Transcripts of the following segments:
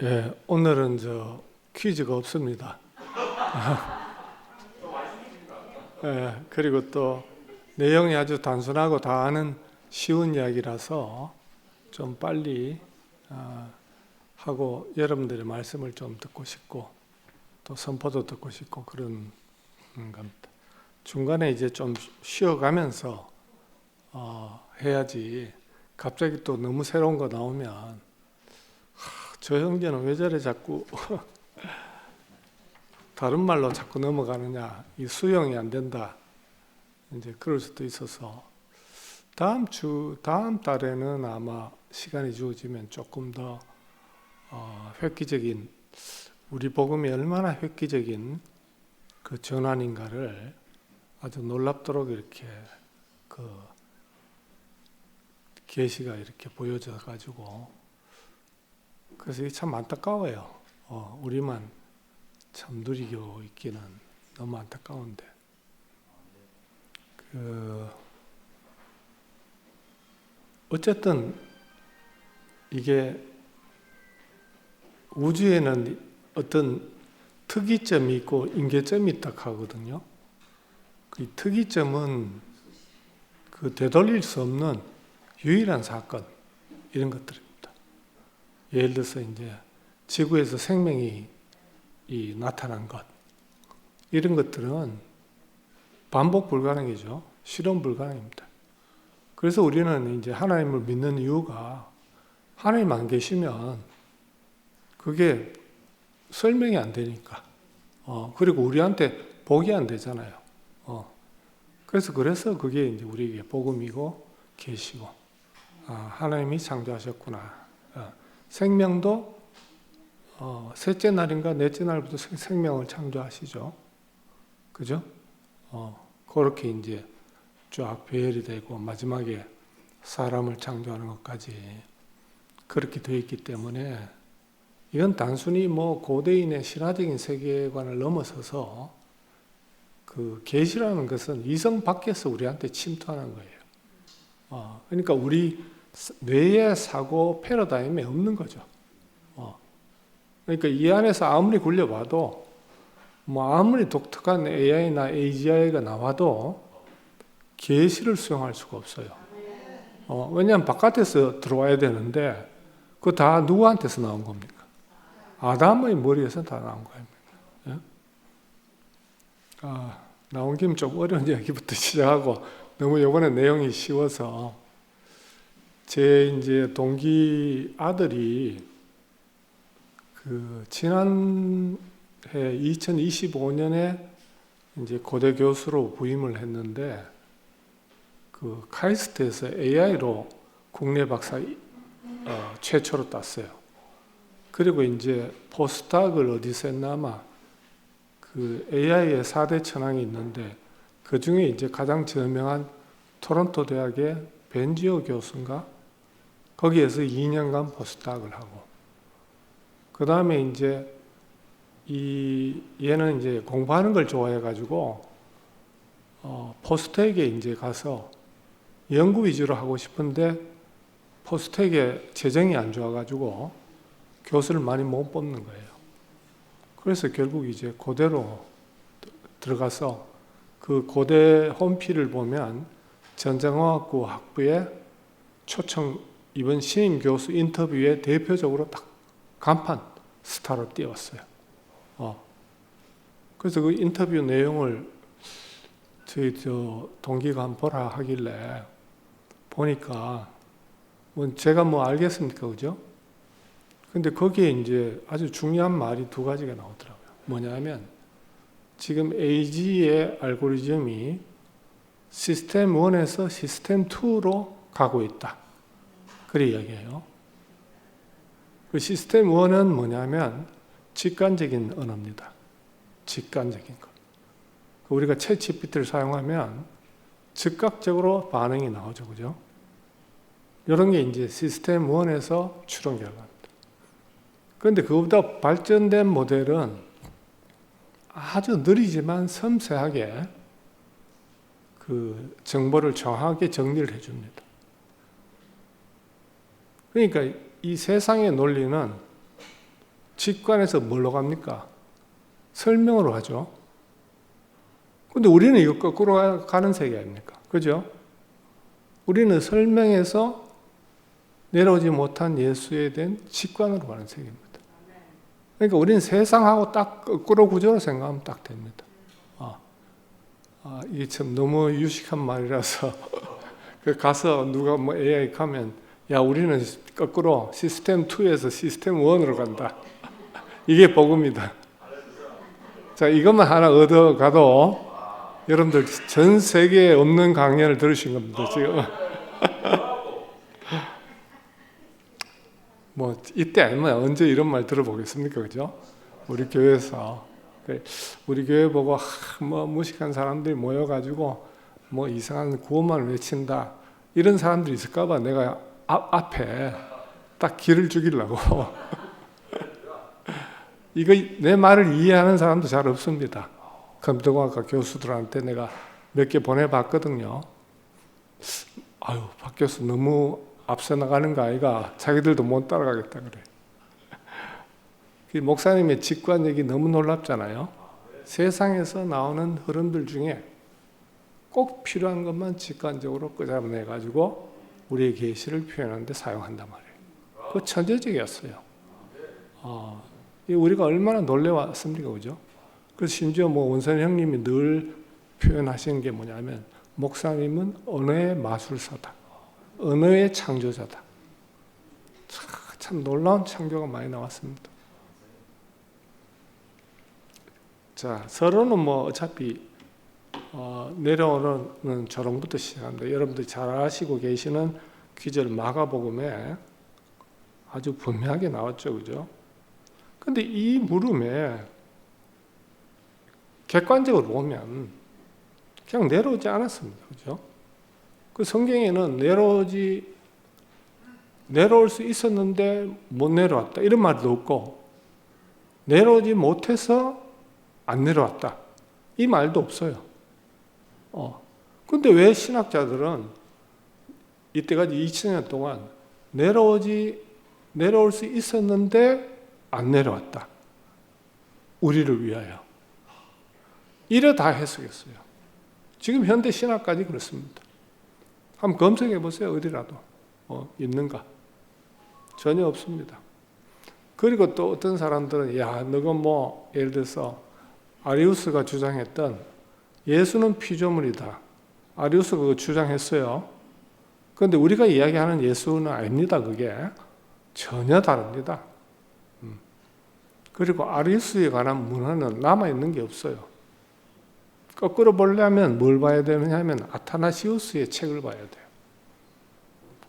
예, 오늘은 퀴즈가 없습니다. 예, 그리고 또 내용이 아주 단순하고 다 아는 쉬운 이야기라서 좀 빨리 하고 여러분들의 말씀을 좀 듣고 싶고 또 선포도 듣고 싶고 그런 겁니다. 중간에 이제 좀 쉬어가면서 해야지 갑자기 또 너무 새로운 거 나오면 저 형제는 왜 저래 자꾸 다른 말로 자꾸 넘어가느냐, 이 수용이 안 된다, 이제 그럴 수도 있어서 다음 달에는 아마 시간이 주어지면 조금 더 획기적인, 우리 복음이 얼마나 획기적인 그 전환인가를 아주 놀랍도록 이렇게 그 계시가 이렇게 보여져 가지고, 그래서 이게 참 안타까워요. 우리만 참 누리고 있기는 너무 안타까운데, 어쨌든 이게 우주에는 어떤 특이점이 있고 임계점이 있다 하거든요. 그 특이점은 그 되돌릴 수 없는 유일한 사건, 이런 것들입니다. 예를 들어서 이제 지구에서 생명이 나타난 것, 이런 것들은 반복 불가능이죠. 실현 불가능입니다. 그래서 우리는 이제 하나님을 믿는 이유가, 하나님 안 계시면 그게 설명이 안 되니까. 그리고 우리한테 복이 안 되잖아요. 그래서 그게 이제 우리에게 복음이고 계시고, 하나님이 창조하셨구나. 생명도 셋째 날인가 넷째 날부터 생명을 창조하시죠. 그죠? 그렇게 이제 쫙 배열이 되고 마지막에 사람을 창조하는 것까지 그렇게 되어 있기 때문에, 이건 단순히 뭐 고대인의 신화적인 세계관을 넘어서서 그 계시라는 것은 이성 밖에서 우리한테 침투하는 거예요. 그러니까 우리 뇌의 사고 패러다임에 없는 거죠. 그러니까 이 안에서 아무리 굴려봐도, 뭐 아무리 독특한 AI나 AGI가 나와도 계시를 수용할 수가 없어요. 왜냐하면 바깥에서 들어와야 되는데, 그거 다 누구한테서 나온 겁니까? 아담의 머리에서 다 나온 겁니다. 예? 나온 김에 좀 어려운 이야기부터 시작하고, 너무 이번에 내용이 쉬워서, 제 이제 동기 아들이 지난해 2025년에 이제 고대 교수로 부임을 했는데, 카이스트에서 AI로 국내 박사 최초로 땄어요. 그리고 이제 포스닥을 어디서 했나마 AI의 4대 천왕이 있는데, 그 중에 이제 가장 저명한 토론토 대학의 벤지오 교수인가? 거기에서 2년간 포스닥을 하고, 그 다음에 이제 얘는 이제 공부하는 걸 좋아해가지고, 포스텍에 이제 가서 연구 위주로 하고 싶은데, 포스텍에 재정이 안 좋아가지고 교수를 많이 못 뽑는 거예요. 그래서 결국 이제 고대로 들어가서, 그 고대 홈피를 보면 전자공학부 학부에 초청 이번 신임 교수 인터뷰에 대표적으로 딱 간판 스타로 띄웠어요. 그래서 그 인터뷰 내용을 저희 동기가 한번 보라 하길래 보니까, 제가 뭐 알겠습니까, 그죠? 근데 거기에 이제 아주 중요한 말이 두 가지가 나오더라고요. 뭐냐면, 지금 AG의 알고리즘이 시스템 1에서 시스템 2로 가고 있다, 그래 이야기해요. 그 시스템 1은 뭐냐면 직관적인 언어입니다. 직관적인 것. 우리가 챗GPT를 사용하면 즉각적으로 반응이 나오죠, 그죠? 이런 게 이제 시스템 1에서 추론 결과입니다. 그런데 그보다 발전된 모델은 아주 느리지만 섬세하게 그 정보를 정확하게 정리를 해줍니다. 그러니까 이 세상의 논리는 직관에서 뭘로 갑니까? 설명으로 가죠. 근데 우리는 이거 거꾸로 가는 세계 아닙니까? 그죠? 우리는 설명에서 내려오지 못한 예수에 대한 직관으로 가는 세계입니다. 그러니까 우리는 세상하고 딱 거꾸로 구조로 생각하면 딱 됩니다. 이게 참 너무 유식한 말이라서 그 가서 누가 뭐 AI 가면 야 우리는 거꾸로 시스템 2에서 시스템 1으로 간다. 이게 복음이다. 자 이것만 하나 얻어가도 여러분들 전 세계에 없는 강연을 들으신 겁니다. 지금 뭐 이때 아니면 언제 이런 말 들어보겠습니까, 그죠? 우리 교회에서 우리 교회 보고 뭐 무식한 사람들이 모여가지고 뭐 이상한 구호만 외친다 이런 사람들이 있을까봐 내가 앞에 딱 길을 죽이려고 이거 내 말을 이해하는 사람도 잘 없습니다. 컴퓨터공학과 교수들한테 내가 몇 개 보내봤거든요. 아유, 박 교수 너무 앞서 나가는 거 아이가? 자기들도 못 따라가겠다 그래. 목사님의 직관력이 너무 놀랍잖아요. 세상에서 나오는 흐름들 중에 꼭 필요한 것만 직관적으로 끄잡아내가지고 우리의 계시를 표현하는 데 사용한단 말이에요. 그거 천재적이었어요. 우리가 얼마나 놀래왔습니까, 그죠? 그래서 심지어 뭐 원선 형님이 늘 표현하시는 게 뭐냐면 목사님은 언어의 마술사다. 언어의 창조자다. 참 놀라운 창조가 많이 나왔습니다. 자, 서론은 뭐 어차피 내려오는 조롱부터 시작합니다. 여러분들이 잘 아시고 계시는 귀절 마가복음에 아주 분명하게 나왔죠, 그죠? 근데 이 물음에 객관적으로 보면 그냥 내려오지 않았습니다, 그죠? 그 성경에는 내려올 수 있었는데 못 내려왔다 이런 말도 없고 내려오지 못해서 안 내려왔다 이 말도 없어요. 근데 왜 신학자들은 이때까지 2000년 동안 내려올 수 있었는데 안 내려왔다. 우리를 위하여. 이래 다 해석했어요. 지금 현대 신학까지 그렇습니다. 한번 검색해 보세요. 어디라도 있는가? 전혀 없습니다. 그리고 또 어떤 사람들은 야, 너가 뭐 예를 들어서 아리우스가 주장했던 예수는 피조물이다. 아리우스가 그거 주장했어요. 그런데 우리가 이야기하는 예수는 아닙니다. 그게 전혀 다릅니다. 그리고 아리우스에 관한 문헌은 남아있는 게 없어요. 거꾸로 보려면 뭘 봐야 되느냐 하면 아타나시우스의 책을 봐야 돼요.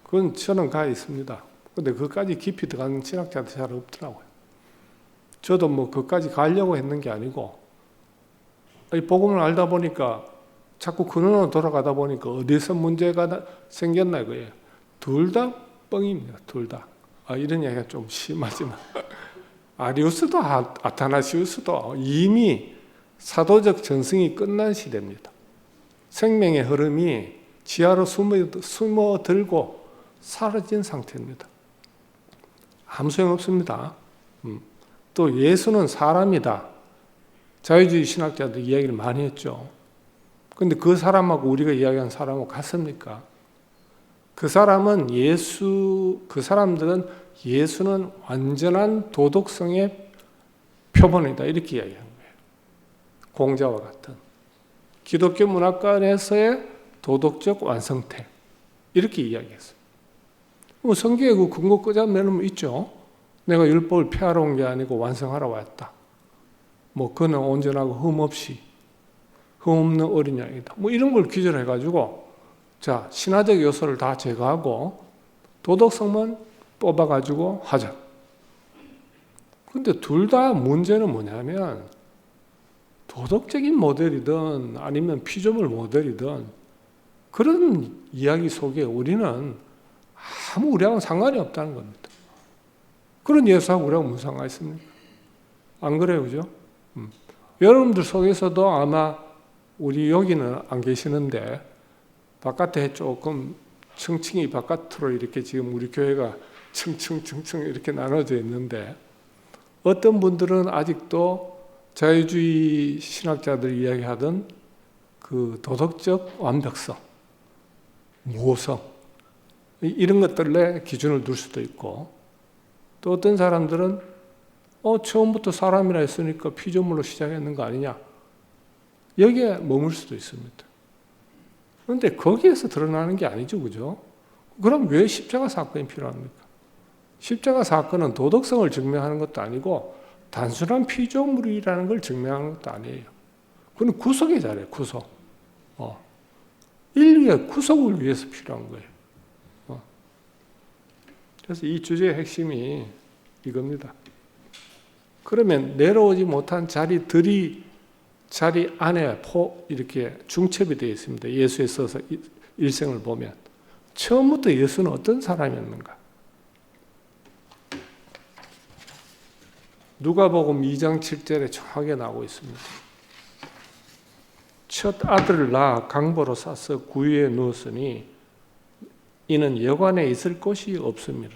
그건 저는 가 있습니다. 근데 그것까지 깊이 들어가는 신학자도 잘 없더라고요. 저도 뭐 그것까지 가려고 했는 게 아니고 이 복음을 알다 보니까 자꾸 근원으로 돌아가다 보니까 어디서 문제가 생겼나 이거예요. 둘 다 뻥입니다. 둘 다. 이런 이야기가 좀 심하지만 아리우스도 아타나시우스도 이미 사도적 전승이 끝난 시대입니다. 생명의 흐름이 지하로 숨어들고 사라진 상태입니다. 아무 소용없습니다. 또 예수는 사람이다. 자유주의 신학자들 이야기를 많이 했죠. 그런데 그 사람하고 우리가 이야기한 사람하고 같습니까? 그 사람들은 예수는 완전한 도덕성의 표본이다. 이렇게 이야기한 거예요. 공자와 같은. 기독교 문화관에서의 도덕적 완성태. 이렇게 이야기했어요. 성경에 그 근거 끄잡내는 있죠. 내가 율법을 폐하러 온 게 아니고 완성하러 왔다. 뭐 그는 온전하고 흠없는 어린 양이다. 뭐 이런 걸 기절해가지고 자 신화적 요소를 다 제거하고 도덕성만 뽑아가지고 하자. 근데 둘 다 문제는 뭐냐면 도덕적인 모델이든 아니면 피조물 모델이든 그런 이야기 속에 우리는 아무 우리하고는 상관이 없다는 겁니다. 그런 예수하고 우리하고 무슨 상관이 있습니까? 안 그래요, 그죠? 여러분들 속에서도 아마 우리 여기는 안 계시는데 바깥에 조금 층층이 바깥으로 이렇게 지금 우리 교회가 층층 이렇게 나눠져 있는데 어떤 분들은 아직도 자유주의 신학자들이 이야기하던 그 도덕적 완벽성, 모성, 이런 것들에 기준을 둘 수도 있고, 또 어떤 사람들은 처음부터 사람이라 했으니까 피조물로 시작했는 거 아니냐, 여기에 머물 수도 있습니다. 그런데 거기에서 드러나는 게 아니죠, 그죠? 그럼 왜 십자가 사건이 필요합니까? 십자가 사건은 도덕성을 증명하는 것도 아니고 단순한 피조물이라는 걸 증명하는 것도 아니에요. 그건 구속의 자리예요, 구속. 인류의 구속을 위해서 필요한 거예요. 그래서 이 주제의 핵심이 이겁니다. 그러면 내려오지 못한 자리들이 자리 안에 이렇게 중첩이 되어 있습니다. 예수에 있어서 일생을 보면. 처음부터 예수는 어떤 사람이었는가? 누가복음 2장 7절에 정확하게 나오고 있습니다. 첫 아들을 낳아 강보로 싸서 구유에 누웠으니 이는 여관에 있을 곳이 없음이라.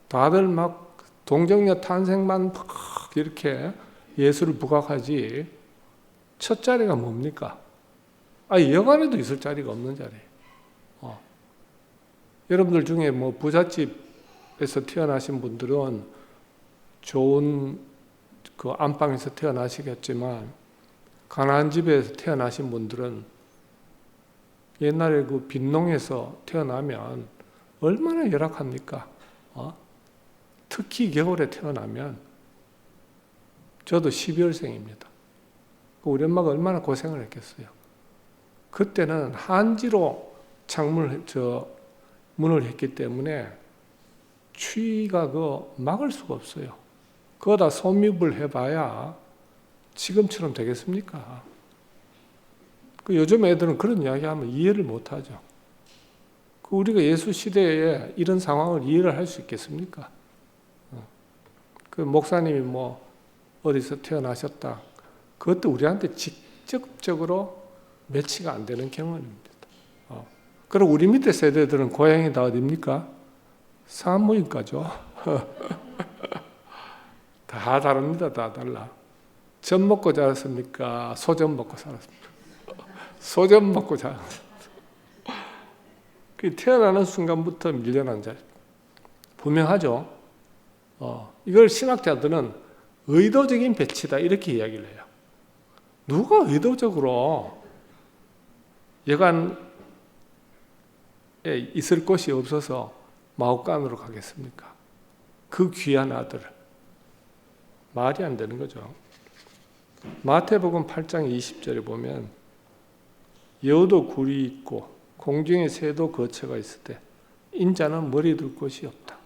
다들 막 동정녀 탄생만 이렇게 예수를 부각하지 첫 자리가 뭡니까? 여관에도 있을 자리가 없는 자리예요. 여러분들 중에 뭐 부잣집에서 태어나신 분들은 좋은 그 안방에서 태어나시겠지만 가난한 집에서 태어나신 분들은 옛날에 그 빈농에서 태어나면 얼마나 열악합니까? 특히 겨울에 태어나면 저도 12월생입니다. 우리 엄마가 얼마나 고생을 했겠어요. 그때는 한지로 문을 했기 때문에 추위가 막을 수가 없어요. 그거다 솜입을 해봐야 지금처럼 되겠습니까? 요즘 애들은 그런 이야기하면 이해를 못하죠. 우리가 예수 시대에 이런 상황을 이해를 할 수 있겠습니까? 그 목사님이 뭐 어디서 태어나셨다. 그것도 우리한테 직접적으로 매치가 안 되는 경험입니다. 그리고 우리 밑에 세대들은 고향이 다 어디입니까? 산모임가죠. 다 다릅니다. 다 달라. 젖 먹고 자랐습니까? 소젖 먹고 살았습니까? 소젖 먹고 자랐습니다. 태어나는 순간부터 밀려난 자리. 분명하죠. 이걸 신학자들은 의도적인 배치다 이렇게 이야기를 해요. 누가 의도적으로 여관에 있을 곳이 없어서 마옥간으로 가겠습니까? 그 귀한 아들. 말이 안 되는 거죠. 마태복음 8장 20절에 보면 여도 굴이 있고 공중에 새도 거처가 있을 때 인자는 머리 둘 곳이 없다.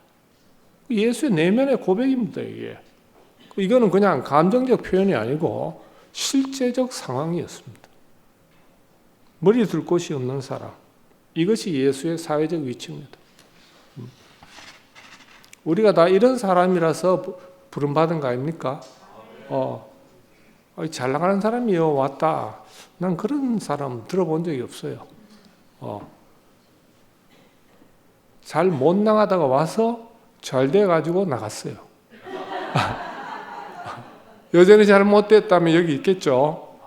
예수의 내면의 고백입니다. 이거는 그냥 감정적 표현이 아니고 실제적 상황이었습니다. 머리 둘 곳이 없는 사람. 이것이 예수의 사회적 위치입니다. 우리가 다 이런 사람이라서 부름받은 거 아닙니까? 잘 나가는 사람이요 왔다. 난 그런 사람 들어본 적이 없어요. 잘 못 나가다가 와서 잘 돼가지고 나갔어요. 여전히 잘 못됐다면 여기 있겠죠.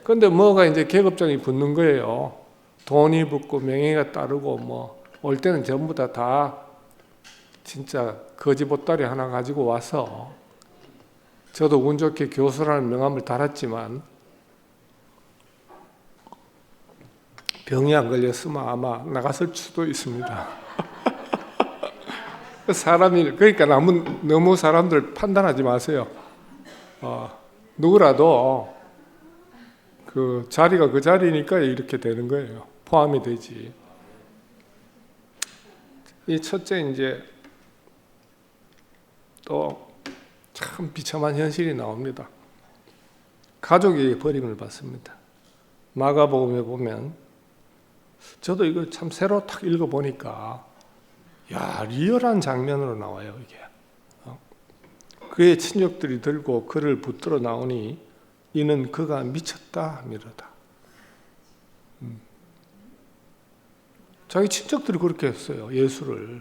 그런데 뭐가 이제 계급장이 붙는 거예요. 돈이 붙고 명예가 따르고 올 때는 전부 다 진짜 거지 보따리 하나 가지고 와서 저도 운 좋게 교수라는 명함을 달았지만 병이 안 걸렸으면 아마 나갔을 수도 있습니다. 그러니까 너무 사람들 판단하지 마세요. 누구라도 그 자리가 그 자리니까 이렇게 되는 거예요. 포함이 되지. 이 첫째 이제 또 참 비참한 현실이 나옵니다. 가족에게 버림을 받습니다. 마가복음에 보면 저도 이거 참 새로 탁 읽어보니까 리얼한 장면으로 나와요. 이게 그의 친족들이 들고 그를 붙들어 나오니 이는 그가 미쳤다 미르다. 자기 친척들이 그렇게 했어요. 예수를.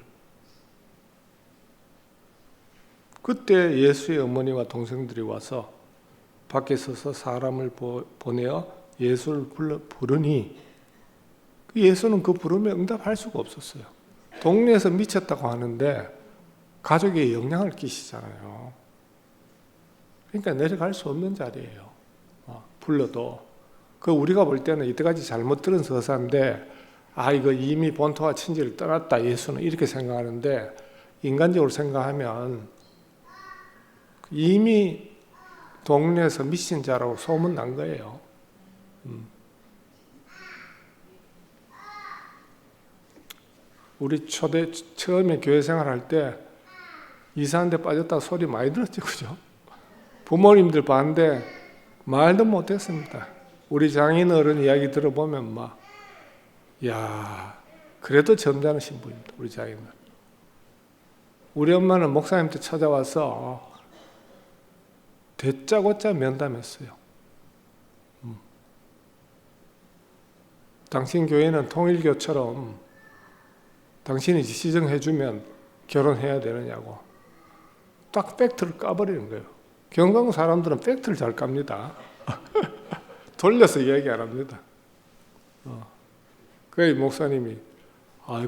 그때 예수의 어머니와 동생들이 와서 밖에 서서 사람을 보내어 예수를 부르니 예수는 그 부름에 응답할 수가 없었어요. 동네에서 미쳤다고 하는데 가족에 영향을 끼치잖아요. 그러니까 내려갈 수 없는 자리예요. 불러도. 우리가 볼 때는 이때까지 잘못 들은 서사인데 이거 이미 본토와 친지를 떠났다 예수는 이렇게 생각하는데 인간적으로 생각하면 이미 동네에서 미친 자라고 소문 난 거예요. 우리 처음에 교회 생활할 때 이상한 데 빠졌다고 소리 많이 들었죠, 그죠? 부모님들 봤는데 말도 못했습니다. 우리 장인 어른 이야기 들어보면 그래도 점잖은 신부입니다, 우리 장인은. 우리 엄마는 목사님한테 찾아와서 대짜고짜 면담했어요. 당신 교회는 통일교처럼 당신이 지정해주면 결혼해야 되느냐고 딱 팩트를 까버리는 거예요. 경상 사람들은 팩트를 잘 깝니다. 돌려서 이야기 안 합니다. 그래서 목사님이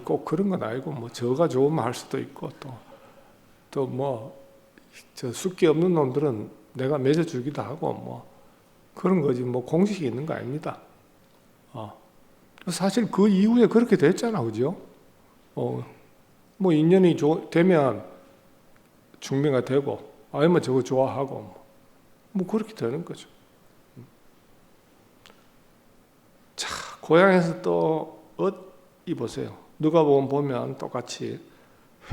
꼭 그런 건 아니고 저가 좋으면 할 수도 있고 저 숫기 없는 놈들은 내가 맺어주기도 하고 그런 거지 공식이 있는 거 아닙니다. 사실 그 이후에 그렇게 됐잖아, 그죠? 인연이 되면 중매가 되고 아니면 저거 좋아하고 그렇게 되는 거죠. 자, 고향에서 또 옷 입으세요. 누가복음 보면 똑같이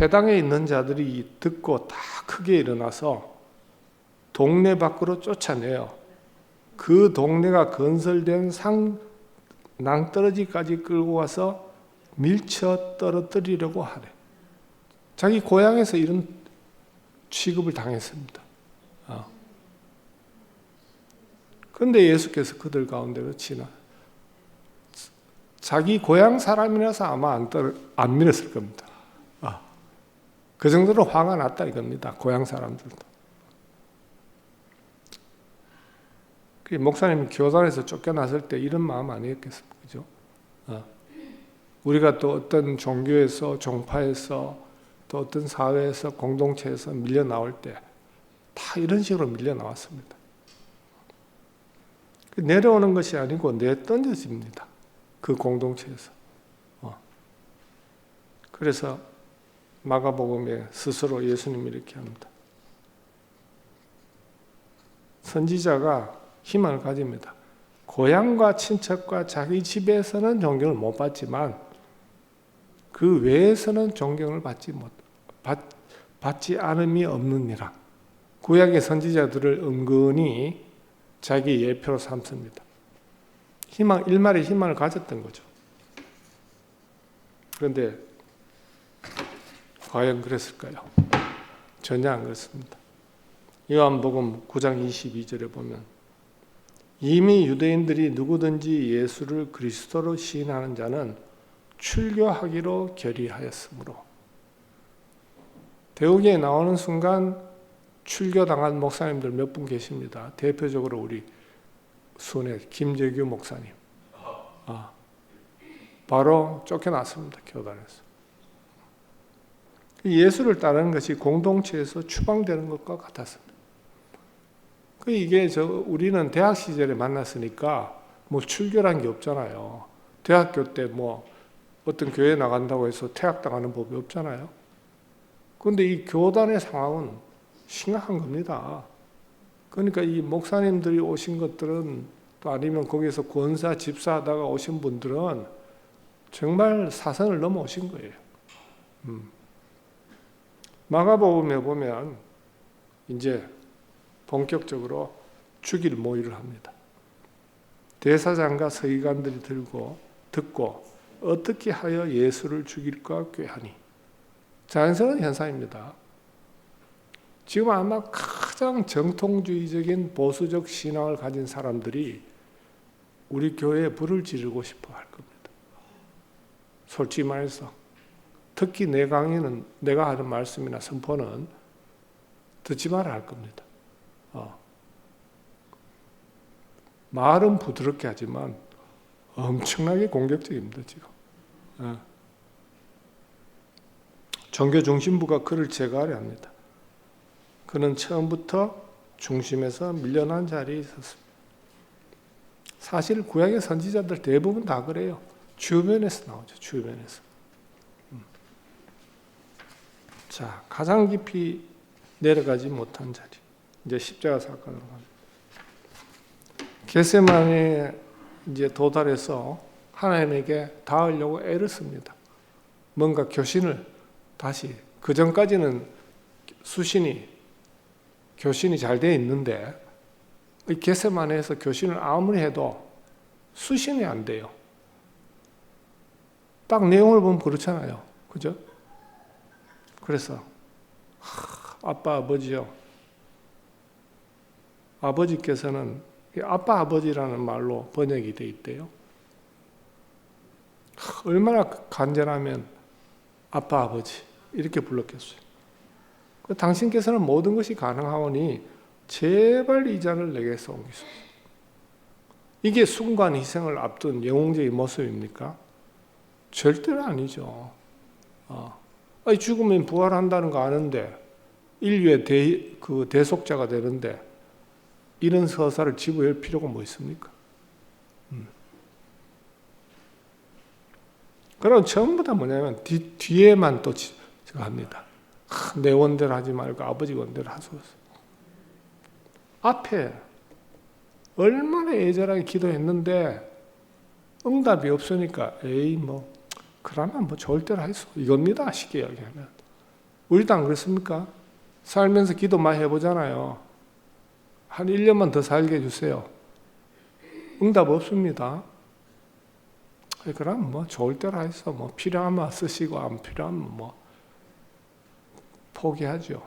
회당에 있는 자들이 듣고 다 크게 일어나서 동네 밖으로 쫓아내요. 그 동네가 건설된 낭떠러지까지 끌고 와서 밀쳐 떨어뜨리려고 하래. 자기 고향에서 이런 취급을 당했습니다. 그런데 예수께서 그들 가운데로 지나 자기 고향 사람이라서 아마 안 밀었을 겁니다. 그 정도로 화가 났다 이겁니다. 고향 사람들도. 목사님 교단에서 쫓겨났을 때 이런 마음 아니었겠습니까? 그죠? 우리가 또 어떤 종교에서, 종파에서, 또 어떤 사회에서, 공동체에서 밀려 나올 때 다 이런 식으로 밀려 나왔습니다. 내려오는 것이 아니고 내던져집니다. 그 공동체에서. 그래서 마가복음에 스스로 예수님이 이렇게 합니다. 선지자가 희망을 가집니다. 고향과 친척과 자기 집에서는 존경을 못 받지만 그 외에서는 존경을 받지 않음이 없느니라. 구약의 선지자들을 은근히 자기 예표로 삼습니다. 일말의 희망을 가졌던 거죠. 그런데 과연 그랬을까요? 전혀 안 그렇습니다. 요한복음 9장 22절에 보면 이미 유대인들이 누구든지 예수를 그리스도로 시인하는 자는 출교하기로 결의하였으므로 대우기에 나오는 순간 출교당한 목사님들 몇 분 계십니다. 대표적으로 우리 순회 김재규 목사님. 바로 쫓겨났습니다. 교단에서. 예수를 따르는 것이 공동체에서 추방되는 것과 같았습니다. 이게 우리는 대학 시절에 만났으니까 출교란 게 없잖아요. 대학교 때 어떤 교회 나간다고 해서 퇴학당하는 법이 없잖아요. 그런데 이 교단의 상황은 심각한 겁니다. 그러니까 이 목사님들이 오신 것들은 또 아니면 거기서 권사, 집사하다가 오신 분들은 정말 사선을 넘어오신 거예요. 마가복음에 보면 이제 본격적으로 죽일 모의를 합니다. 대사장과 서기관들이 듣고 어떻게 하여 예수를 죽일까 꾀하니 자연스러운 현상입니다. 지금 아마 가장 정통주의적인 보수적 신앙을 가진 사람들이 우리 교회에 불을 지르고 싶어 할 겁니다. 솔직히 말해서 특히 내 강의는 내가 하는 말씀이나 선포는 듣지 마라 할 겁니다. 말은 부드럽게 하지만 엄청나게 공격적입니다, 지금. 종교 중심부가 그를 제거하려 합니다. 그는 처음부터 중심에서 밀려난 자리에 있었습니다. 사실 구약의 선지자들 대부분 다 그래요. 주변에서 나오죠, 주변에서. 자, 가장 깊이 내려가지 못한 자리. 이제 십자가 사건으로 갑니다. 겟세마네에 이제 도달해서 하나님에게 닿으려고 애를 씁니다. 뭔가 교신을 다시, 그 전까지는 교신이 잘 되어 있는데, 이 겟세마네에서 교신을 아무리 해도 수신이 안 돼요. 딱 내용을 보면 그렇잖아요. 그죠? 그래서, 아빠, 아버지요. 아버지께서는, 아빠, 아버지라는 말로 번역이 되어 있대요. 얼마나 간절하면 아빠, 아버지 이렇게 불렀겠어요. 당신께서는 모든 것이 가능하오니 제발 이 잔을 내게서 옮기소서. 이게 순간 희생을 앞둔 영웅적인 모습입니까? 절대로 아니죠. 죽으면 부활한다는 거 아는데, 인류의 대속자가 되는데 이런 서사를 집어열 필요가 뭐 있습니까? 그럼 전부 다 뭐냐면 뒤에만 또 제가 합니다. 내 원대로 하지 말고 아버지 원대로 하소서. 앞에 얼마나 애절하게 기도했는데 응답이 없으니까 그러면 좋을 대로 하소. 이겁니다. 쉽게 이야기하면. 우리도 안 그렇습니까? 살면서 기도 많이 해보잖아요. 한 1년만 더 살게 해주세요. 응답 없습니다. 그럼 좋을 대로 하소. 필요하면 쓰시고 안 필요하면 포기하죠.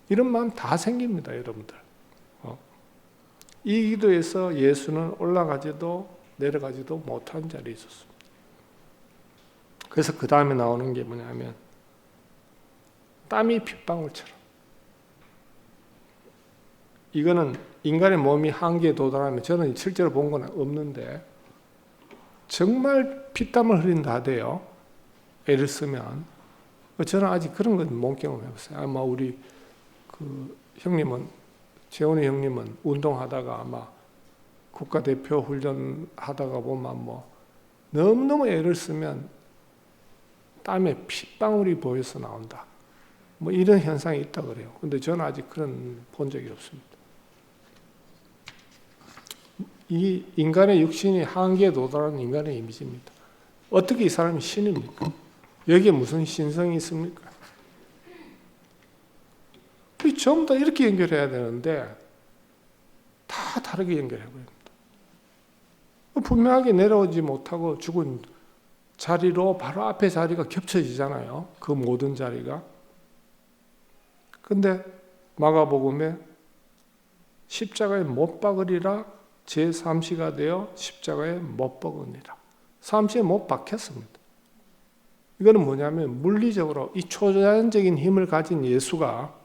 이런 마음 다 생깁니다, 여러분들. 이 기도에서 예수는 올라가지도 내려가지도 못한 자리에 있었습니다. 그래서 그 다음에 나오는 게 뭐냐면 땀이 핏방울처럼. 이거는 인간의 몸이 한계에 도달하면, 저는 실제로 본 건 없는데 정말 피땀을 흘린다 하대요. 애를 쓰면. 저는 아직 그런 건 못 경험해봤어요. 아마 우리 형님은, 재훈이 형님은 운동하다가 아마 국가대표 훈련하다가 보면 너무너무 애를 쓰면 땀에 핏방울이 보여서 나온다. 이런 현상이 있다 그래요. 근데 저는 아직 그런 본 적이 없습니다. 이 인간의 육신이 한계에 도달하는 인간의 이미지입니다. 어떻게 이 사람이 신입니까? 여기에 무슨 신성이 있습니까? 전부 다 이렇게 연결해야 되는데 다 다르게 연결해버립니다. 분명하게 내려오지 못하고 죽은 자리로 바로 앞에 자리가 겹쳐지잖아요. 그 모든 자리가. 근데 마가복음에 십자가에 못 박으리라 제3시가 되어 십자가에 못 박으니라. 3시에 못 박혔습니다. 이거는 뭐냐면 물리적으로 이 초자연적인 힘을 가진 예수가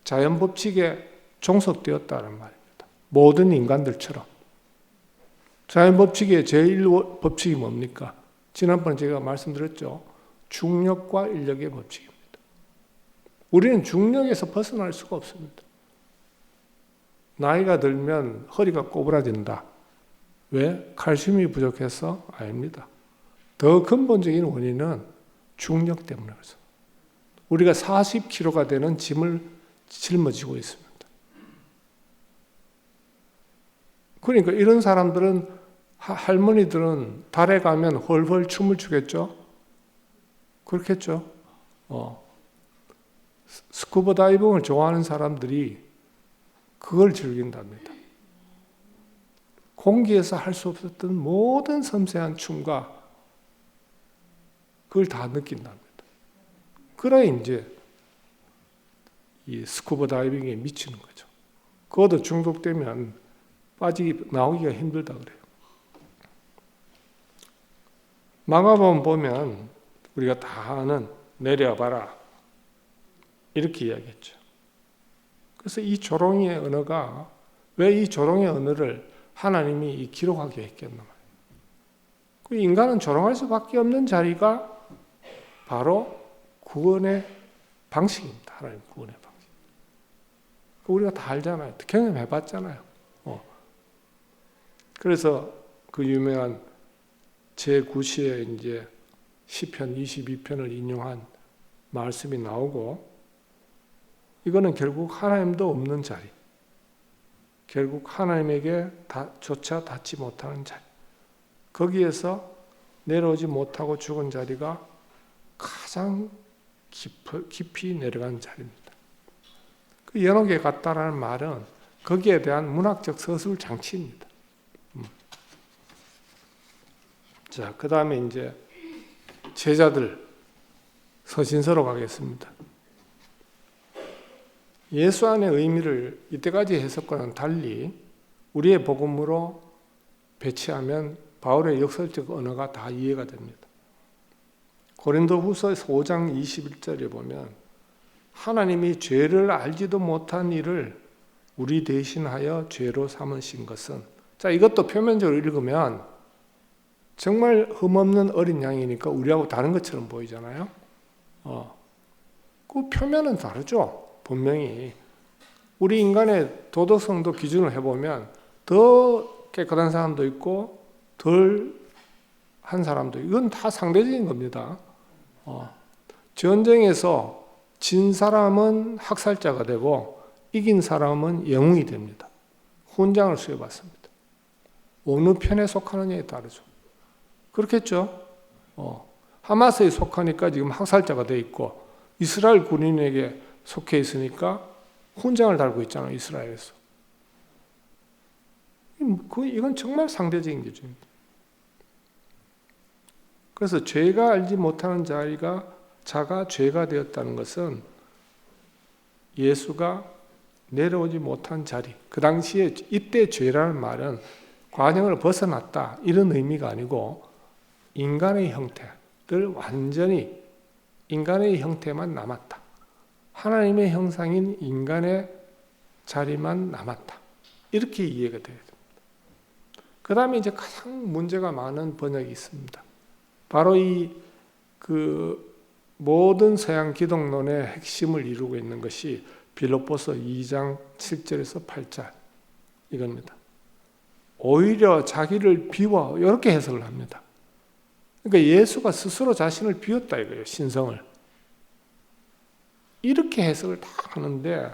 자연 법칙에 종속되었다는 말입니다. 모든 인간들처럼. 자연 법칙의 제1법칙이 뭡니까? 지난번에 제가 말씀드렸죠. 중력과 인력의 법칙입니다. 우리는 중력에서 벗어날 수가 없습니다. 나이가 들면 허리가 꼬부라진다. 왜? 칼슘이 부족해서? 아닙니다. 더 근본적인 원인은 중력 때문에 그래서 우리가 40kg가 되는 짐을 짊어지고 있습니다. 그러니까 이런 사람들은, 할머니들은 달에 가면 헐헐 춤을 추겠죠? 그렇겠죠? 스쿠버 다이빙을 좋아하는 사람들이 그걸 즐긴답니다. 공기에서 할 수 없었던 모든 섬세한 춤과 그걸 다 느낀답니다. 그래야 이제 이 스쿠버 다이빙에 미치는 거죠. 그것도 중독되면 나오기가 힘들다 그래요. 마가복음 보면 우리가 다 아는 내려와봐라 이렇게 이야기했죠. 그래서 이 조롱의 언어가 왜 이 조롱의 언어를 하나님이 기록하게 했겠나 말이에요. 그 인간은 조롱할 수밖에 없는 자리가 바로 구원의 방식입니다. 하나님 구원의 방식. 우리가 다 알잖아요. 경험해봤잖아요. 그래서 그 유명한 제9시에 이제 시편 22편을 인용한 말씀이 나오고, 이거는 결국 하나님도 없는 자리, 결국 하나님에게 조차 닿지 못하는 자리, 거기에서 내려오지 못하고 죽은 자리가 가장 깊이 내려간 자리입니다. 그 연옥에 갔다라는 말은 거기에 대한 문학적 서술 장치입니다. 자, 그 다음에 이제 제자들 서신서로 가겠습니다. 예수 안의 의미를 이때까지 해석과는 달리 우리의 복음으로 배치하면 바울의 역설적 언어가 다 이해가 됩니다. 고린도후서 5장 21절에 보면 하나님이 죄를 알지도 못한 이를 우리 대신하여 죄로 삼으신 것은, 자, 이것도 표면적으로 읽으면 정말 흠없는 어린 양이니까 우리하고 다른 것처럼 보이잖아요. 그 표면은 다르죠. 분명히 우리 인간의 도덕성도 기준을 해보면 더 깨끗한 사람도 있고 덜 한 사람도 있고, 이건 다 상대적인 겁니다. 전쟁에서 진 사람은 학살자가 되고 이긴 사람은 영웅이 됩니다. 훈장을 수여받습니다. 어느 편에 속하느냐에 따르죠. 그렇겠죠. 하마스에 속하니까 지금 학살자가 돼 있고, 이스라엘 군인에게 속해 있으니까 훈장을 달고 있잖아요, 이스라엘에서. 이건 정말 상대적인 기준입니다. 그래서 죄가 알지 못하는 자가 죄가 되었다는 것은 예수가 내려오지 못한 자리, 그 당시에 이때 죄라는 말은 관영을 벗어났다 이런 의미가 아니고 인간의 형태를 완전히 인간의 형태만 남았다. 하나님의 형상인 인간의 자리만 남았다. 이렇게 이해가 돼야 됩니다. 그 다음에 이제 가장 문제가 많은 번역이 있습니다. 바로 모든 서양 기독론의 핵심을 이루고 있는 것이 빌립보서 2장 7절에서 8절 이겁니다. 오히려 자기를 비워, 이렇게 해석을 합니다. 그러니까 예수가 스스로 자신을 비웠다 이거예요, 신성을. 이렇게 해석을 다 하는데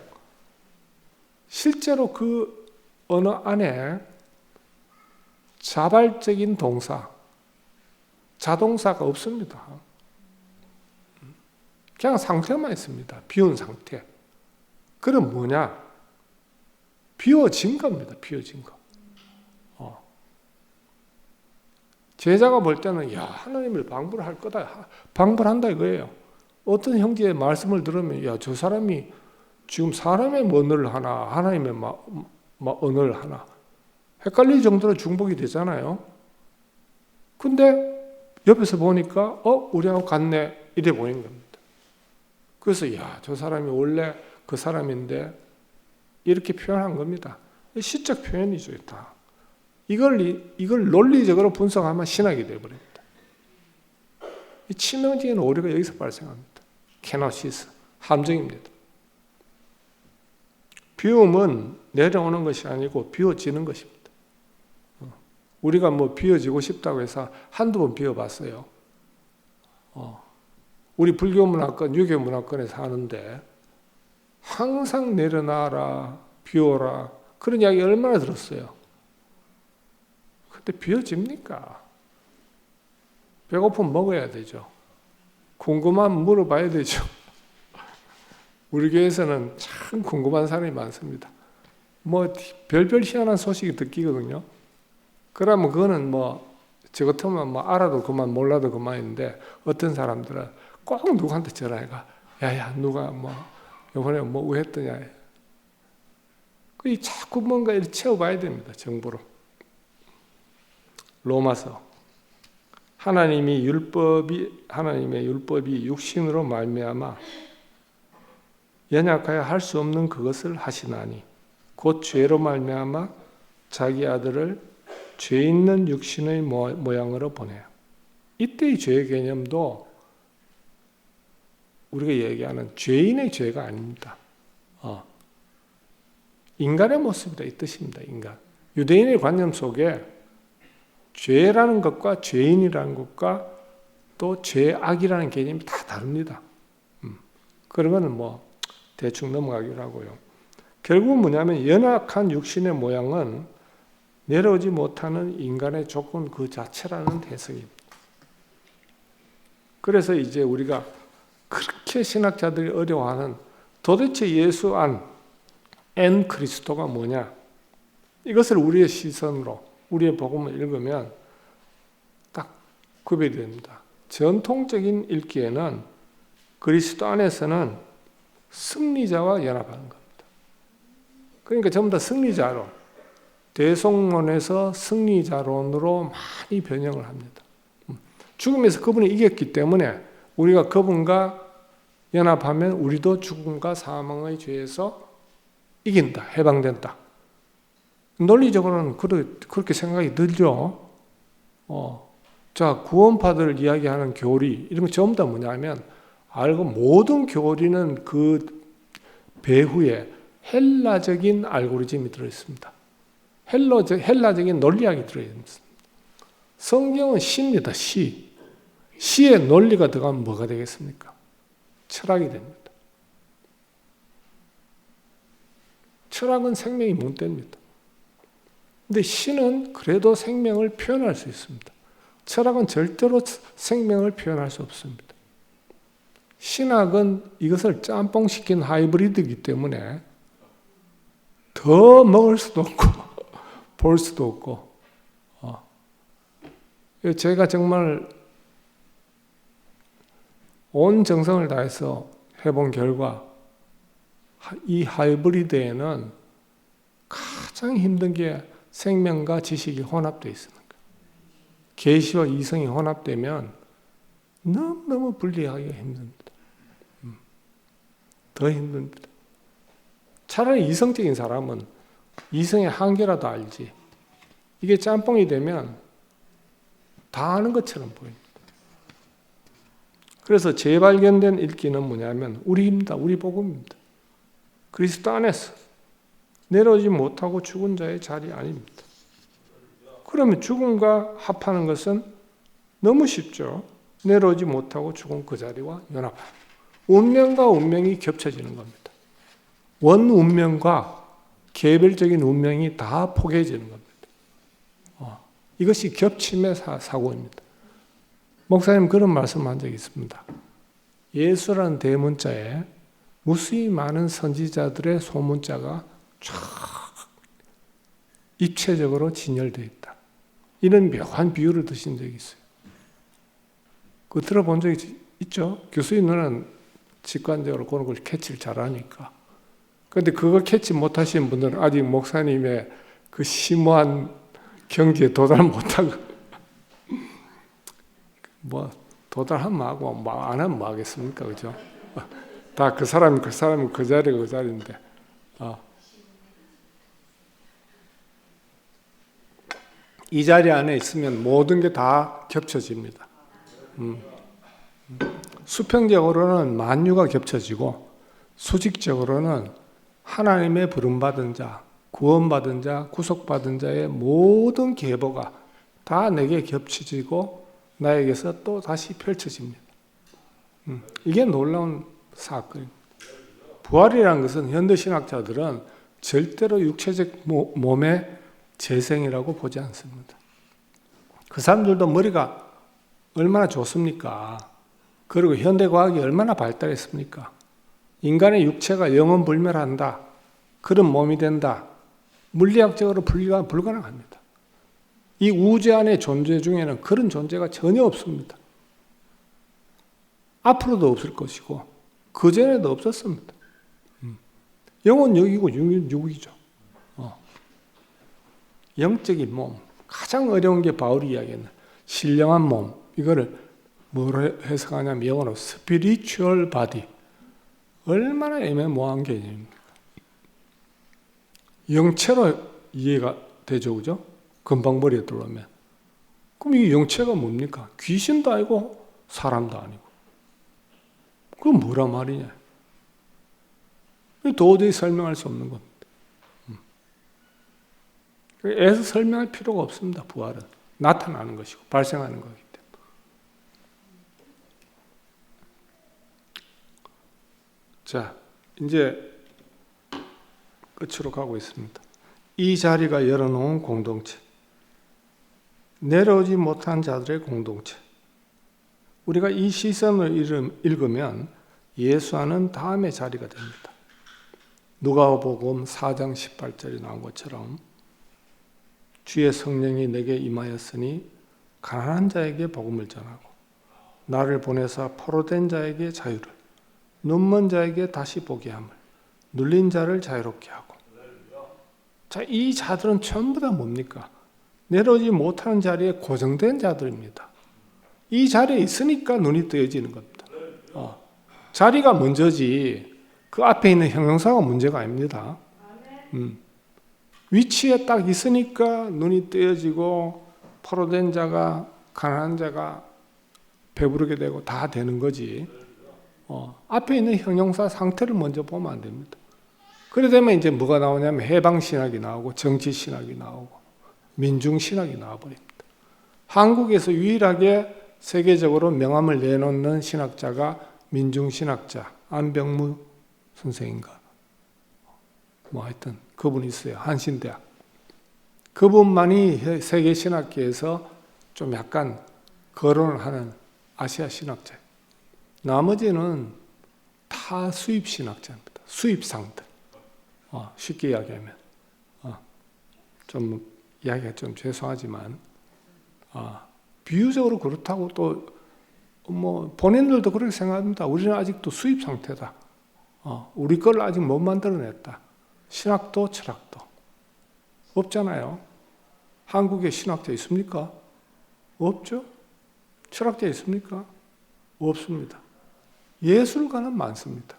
실제로 그 언어 안에 자발적인 동사, 자동사가 없습니다. 그냥 상태만 있습니다. 비운 상태. 그럼 뭐냐? 비워진 겁니다. 비워진 거. 제자가 볼 때는 하나님을 방불 할 거다. 방불한다 이거예요. 어떤 형제의 말씀을 들으면 저 사람이 지금 사람의 언어를 하나 하나님의 언어를 하나 헷갈릴 정도로 중복이 되잖아요. 근데 옆에서 보니까 우리하고 같네 이래 보이는 겁니다. 그래서 저 사람이 원래 그 사람인데 이렇게 표현한 겁니다. 시적 표현이죠. 다. 이걸 논리적으로 분석하면 신학이 되어버립니다. 이 치명적인 오류가 여기서 발생합니다. 케노시스, 함정입니다. 비움은 내려오는 것이 아니고 비워지는 것입니다. 우리가 비워지고 싶다고 해서 한두 번 비워봤어요. 우리 불교 문화권, 유교 문화권에 사는데 항상 내려놔라, 비워라 그런 이야기 얼마나 들었어요. 근데 비워집니까? 배고프면 먹어야 되죠. 궁금하면 물어봐야 되죠. 우리 교회에서는 참 궁금한 사람이 많습니다. 별별 희한한 소식이 듣기거든요. 그러면 그거는 저 같으면 알아도 그만 몰라도 그만인데 어떤 사람들은 꼭 누구한테 전화해가 야야 누가 이번에 뭐 했더냐. 자꾸 뭔가 이렇게 채워봐야 됩니다. 정보로. 로마서 하나님의 율법이 육신으로 말미암아 연약하여 할 수 없는 그것을 하시나니 곧 죄로 말미암아 자기 아들을 죄 있는 육신의 모양으로 보내요. 이때의 죄의 개념도 우리가 얘기하는 죄인의 죄가 아닙니다. 인간의 모습이다 이 뜻입니다. 인간. 유대인의 관념 속에 죄라는 것과 죄인이라는 것과 또 죄악이라는 개념이 다 다릅니다. 그런 거는 대충 넘어가기로 하고요. 결국은 뭐냐면 연약한 육신의 모양은 내려오지 못하는 인간의 조건 그 자체라는 해석입니다. 그래서 이제 우리가 그렇게 신학자들이 어려워하는 도대체 예수 엔 그리스도가 뭐냐? 이것을 우리의 시선으로 우리의 복음을 읽으면 딱 구별이 됩니다. 전통적인 읽기에는 그리스도 안에서는 승리자와 연합하는 겁니다. 그러니까 전부 다 승리자론, 대속론에서 승리자론으로 많이 변형을 합니다. 죽음에서 그분이 이겼기 때문에 우리가 그분과 연합하면 우리도 죽음과 사망의 죄에서 이긴다, 해방된다. 논리적으로는 그렇게 생각이 들죠. 자, 구원파들 이야기하는 교리, 이런 거 전부 다 뭐냐면, 알고 모든 교리는 그 배후에 헬라적인 알고리즘이 들어있습니다. 헬라적인 논리학이 들어있습니다. 성경은 시입니다, 시. 시에 논리가 들어가면 뭐가 되겠습니까? 철학이 됩니다. 철학은 생명이 문대입니다. 근데 시는 그래도 생명을 표현할 수 있습니다. 철학은 절대로 생명을 표현할 수 없습니다. 신학은 이것을 짬뽕시킨 하이브리드이기 때문에 더 먹을 수도 없고 볼 수도 없고 제가 정말 온 정성을 다해서 해본 결과 이 하이브리드에는 가장 힘든 게 생명과 지식이 혼합되어 있습니다. 계시와 이성이 혼합되면 너무너무 분리하기가 힘듭니다. 더 힘듭니다. 차라리 이성적인 사람은 이성의 한계라도 알지. 이게 짬뽕이 되면 다 아는 것처럼 보입니다. 그래서 재발견된 읽기는 뭐냐면 우리입니다. 우리 복음입니다. 그리스도 안에서 내려오지 못하고 죽은 자의 자리 아닙니다. 그러면 죽음과 합하는 것은 너무 쉽죠. 내려오지 못하고 죽은 그 자리와 연합합니다. 운명과 운명이 겹쳐지는 겁니다. 원 운명과 개별적인 운명이 다 포개지는 겁니다. 이것이 겹침의 사고입니다. 목사님 그런 말씀한 적이 있습니다. 예수라는 대문자에 무수히 많은 선지자들의 소문자가 쫙 입체적으로 진열되어 있다. 이런 묘한 비유를 드신 적이 있어요. 그거 들어본 적이 있죠? 교수님 누나는 직관적으로 그런 걸 캐치를 잘하니까. 그런데 그거 캐치 못하신 분들은 아직 목사님의 그 심오한 경지에 도달 못하고 도달하면 뭐하고 안 하면 뭐 하겠습니까? 그죠? 다 그 사람이 그 자리가 그 자리인데 이 자리 안에 있으면 모든 게 다 겹쳐집니다. 수평적으로는 만유가 겹쳐지고 수직적으로는 하나님의 부름받은 자, 구원받은 자, 구속받은 자의 모든 계보가 다 내게 겹쳐지고 나에게서 또 다시 펼쳐집니다. 이게 놀라운 사건입니다. 부활이라는 것은 현대신학자들은 절대로 육체적 몸의 재생이라고 보지 않습니다. 그 사람들도 머리가 얼마나 좋습니까? 그리고 현대과학이 얼마나 발달했습니까? 인간의 육체가 영원불멸한다. 그런 몸이 된다. 물리학적으로 분리가 불가능합니다. 이 우주 안의 존재 중에는 그런 존재가 전혀 없습니다. 앞으로도 없을 것이고 그전에도 없었습니다. 영은 영이고 육은 육이죠. 영적인 몸, 가장 어려운 게 바울이 이야기하는 신령한 몸, 이거를 뭐로 해석하냐면 영어로 spiritual body, 얼마나 애매모호한 개념입니까? 영체로 이해가 되죠, 그죠? 금방 머리에 들어오면. 그럼 이 영체가 뭡니까? 귀신도 아니고 사람도 아니고. 그건 뭐란 말이냐? 도저히 설명할 수 없는 겁니다. 애서 설명할 필요가 없습니다. 부활은 나타나는 것이고 발생하는 거기 때문에. 자, 이제 끝으로 가고 있습니다. 이 자리가 열어놓은 공동체, 내려오지 못한 자들의 공동체. 우리가 이 시선을 읽으면 예수와는 다음의 자리가 됩니다. 누가복음 4장 18절에 나온 것처럼 주의 성령이 내게 임하였으니 가난한 자에게 복음을 전하고 나를 보내사 포로된 자에게 자유를, 눈먼 자에게 다시 보게 함을, 눌린 자를 자유롭게 하고. 자, 이 자들은 전부 다 뭡니까? 내려오지 못하는 자리에 고정된 자들입니다. 이 자리에 있으니까 눈이 뜨여지는 겁니다. 자리가 먼저지 그 앞에 있는 형용사가 문제가 아닙니다. 위치에 딱 있으니까 눈이 뜨여지고 포로된 자가, 가난한 자가 배부르게 되고 다 되는 거지. 앞에 있는 형용사 상태를 먼저 보면 안 됩니다. 그래 되면 이제 뭐가 나오냐면 해방신학이 나오고 정치신학이 나오고 민중신학이 나와버립니다. 한국에서 유일하게 세계적으로 명함을 내놓는 신학자가 민중신학자 안병무 선생인가 뭐 하여튼 그분이 있어요. 한신대학. 그분만이 세계 신학계에서 좀 약간 거론을 하는 아시아 신학자예요. 나머지는 다 수입 신학자입니다. 수입상들. 쉽게 이야기하면 좀 이야기가 좀 죄송하지만 비유적으로 그렇다고 또 뭐 본인들도 그렇게 생각합니다. 우리는 아직도 수입 상태다. 우리 걸 아직 못 만들어냈다. 신학도 철학도 없잖아요. 한국에 신학자 있습니까? 없죠. 철학자 있습니까? 없습니다. 예술가는 많습니다.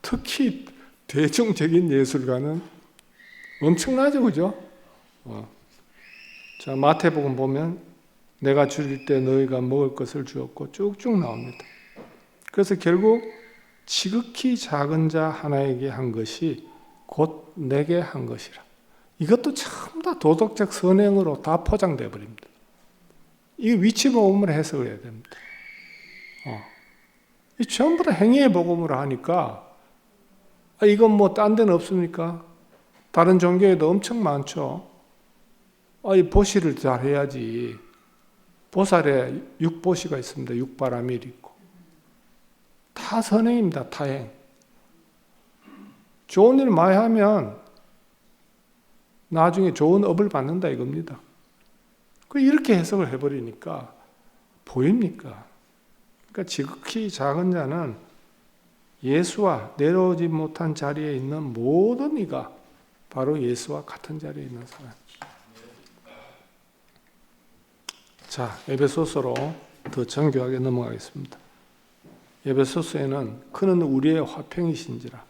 특히 대중적인 예술가는 엄청나죠, 그죠? 자, 마태복음 보면 내가 줄일 때 너희가 먹을 것을 주었고 쭉쭉 나옵니다. 그래서 결국 지극히 작은 자 하나에게 한 것이 곧 내게 한 것이라. 이것도 전부 다 도덕적 선행으로 다 포장되어 버립니다. 이 위치 복음을 해석을 해야 됩니다. 이 전부 다 행위의 복음으로 하니까 이건 뭐 딴 데는 없습니까? 다른 종교에도 엄청 많죠. 이 보시를 잘 해야지. 보살에 육보시가 있습니다. 육바라밀이 있고. 다 선행입니다. 타행. 좋은 일 많이 하면 나중에 좋은 업을 받는다 이겁니다. 이렇게 해석을 해버리니까 보입니까? 그러니까 지극히 작은 자는 예수와 내려오지 못한 자리에 있는 모든 이가 바로 예수와 같은 자리에 있는 사람. 자, 에베소서로 더 정교하게 넘어가겠습니다. 에베소서에는 그는 우리의 화평이신지라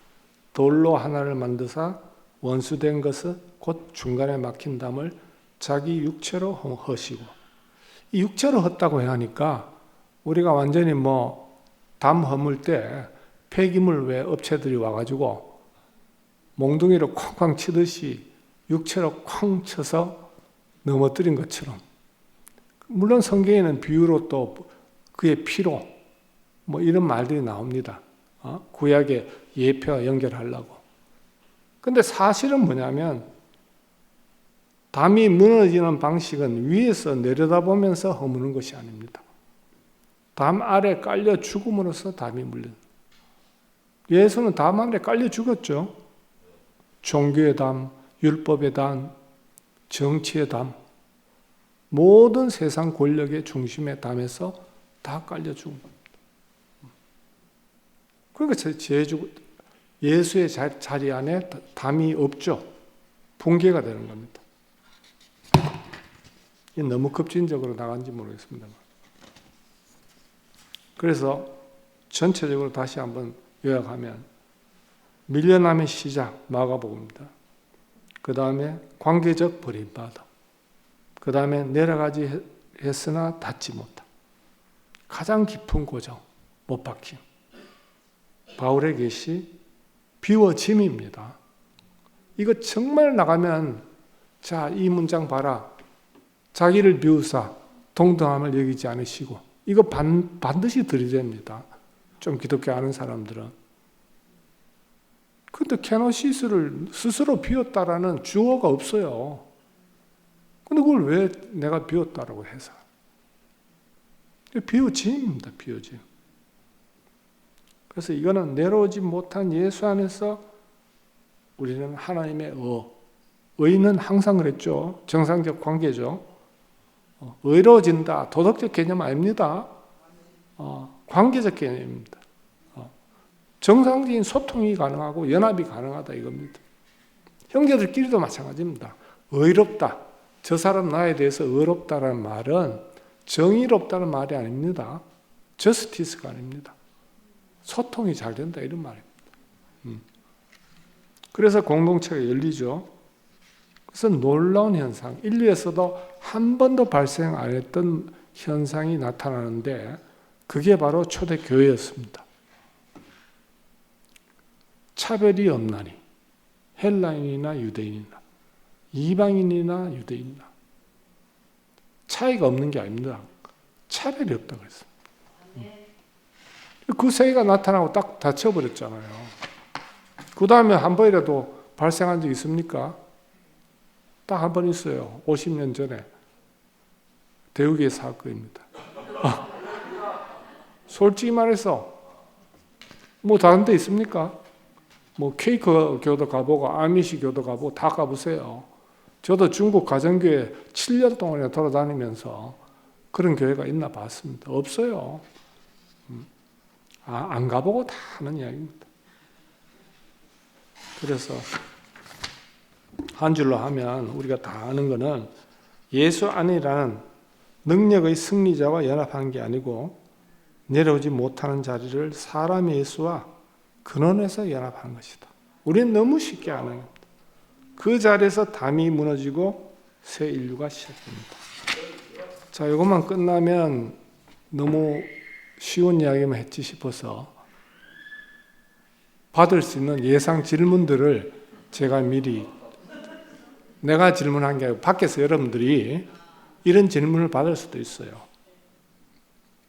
돌로 하나를 만드사 원수된 것은 곧 중간에 막힌 담을 자기 육체로 허시고. 이 육체로 헛다고 하니까 우리가 완전히 담 허물 때 폐기물 왜 업체들이 와가지고 몽둥이로 쾅쾅 치듯이 육체로 쾅 쳐서 넘어뜨린 것처럼. 물론 성경에는 비유로 또 그의 피로 이런 말들이 나옵니다. 구약의 예표와 연결하려고. 근데 사실은 뭐냐면 담이 무너지는 방식은 위에서 내려다보면서 허무는 것이 아닙니다. 담 아래 깔려 죽음으로써 담이 물린. 예수는 담 아래 깔려 죽었죠. 종교의 담, 율법의 담, 정치의 담, 모든 세상 권력의 중심의 담에서 다 깔려 죽은 겁니다. 그러니까 예수의 자리 안에 담이 없죠. 붕괴가 되는 겁니다. 이게 너무 급진적으로 나간지 모르겠습니다만. 그래서 전체적으로 다시 한번 요약하면 밀려남의 시작 마가복음입니다. 그 다음에 관계적 버림받음, 그 다음에 내려가지 했으나 닿지 못함, 가장 깊은 고정 못 박힘, 바울의 계시 비워짐입니다. 이거 정말 나가면 자, 이 문장 봐라. 자기를 비우사 동등함을 여기지 않으시고, 이거 반드시 들이댑니다. 좀 기독교 아는 사람들은. 근데 케노시스를 스스로 비웠다라는 주어가 없어요. 근데 그걸 왜 내가 비웠다라고 해서? 비워짐입니다. 비워짐. 그래서 이거는 내려오지 못한 예수 안에서 우리는 하나님의 의는 항상 그랬죠. 정상적 관계죠. 의로워진다. 도덕적 개념 아닙니다. 관계적 개념입니다. 정상적인 소통이 가능하고 연합이 가능하다 이겁니다. 형제들끼리도 마찬가지입니다. 의롭다. 저 사람 나에 대해서 의롭다라는 말은 정의롭다는 말이 아닙니다. 저스티스가 아닙니다. 소통이 잘 된다 이런 말입니다. 그래서 공동체가 열리죠. 그래서 놀라운 현상, 인류에서도 한 번도 발생 안 했던 현상이 나타나는데 그게 바로 초대교회였습니다. 차별이 없나니 헬라인이나 유대인이나 이방인이나 유대인이나 차이가 없는 게 아닙니다. 차별이 없다고 했습니다. 그 세계가 나타나고 딱 닫혀버렸잖아요. 그 다음에 한 번이라도 발생한 적 있습니까? 딱 한 번 있어요. 50년 전에 대우기의 사건입니다. 솔직히 말해서 뭐 다른 데 있습니까? 뭐 케이크 교도 가보고 아미시 교도 가보고 다 가보세요. 저도 중국 가정교회 7년 동안이나 돌아다니면서 그런 교회가 있나 봤습니다. 없어요. 안 가보고 다 하는 이야기입니다. 그래서 한 줄로 하면 우리가 다 아는 거는 예수 안이라는 능력의 승리자와 연합한 게 아니고 내려오지 못하는 자리를 사람 예수와 근원에서 연합한 것이다. 우리는 너무 쉽게 아는 겁니다. 그 자리에서 담이 무너지고 새 인류가 시작됩니다. 자, 이것만 끝나면 너무 쉬운 이야기만 했지 싶어서 받을 수 있는 예상 질문들을 제가 미리 내가 질문한 게 아니고 밖에서 여러분들이 이런 질문을 받을 수도 있어요.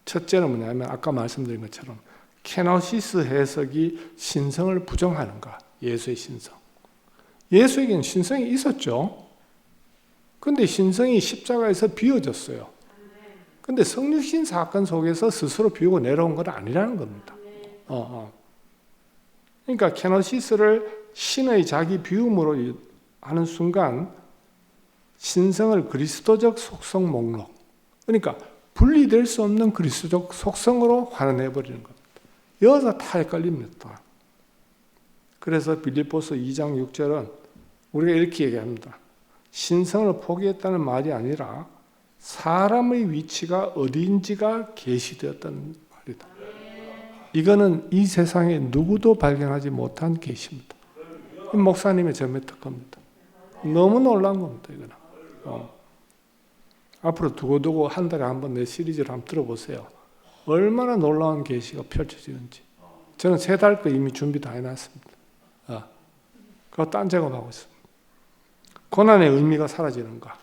첫째는 뭐냐면 아까 말씀드린 것처럼 케노시스 해석이 신성을 부정하는가? 예수의 신성. 예수에게는 신성이 있었죠. 근데 신성이 십자가에서 비워졌어요. 근데 성육신 사건 속에서 스스로 비우고 내려온 건 아니라는 겁니다. 그러니까 케노시스를 신의 자기 비움으로 하는 순간 신성을 그리스도적 속성 목록, 그러니까 분리될 수 없는 그리스도적 속성으로 환원해버리는 겁니다. 여기서 다 헷갈립니다. 그래서 빌립보서 2장 6절은 우리가 이렇게 얘기합니다. 신성을 포기했다는 말이 아니라 사람의 위치가 어디인지가 계시되었다는 말이다. 이거는 이 세상에 누구도 발견하지 못한 계시입니다. 목사님의 점의 특허입니다. 너무 놀라운 겁니다. 이거는. 앞으로 두고두고 한 달에 한 번 내 시리즈를 한번 들어보세요. 얼마나 놀라운 계시가 펼쳐지는지. 저는 3달 거 이미 준비 다 해놨습니다. 그거 딴 작업하고 있습니다. 고난의 의미가 사라지는가?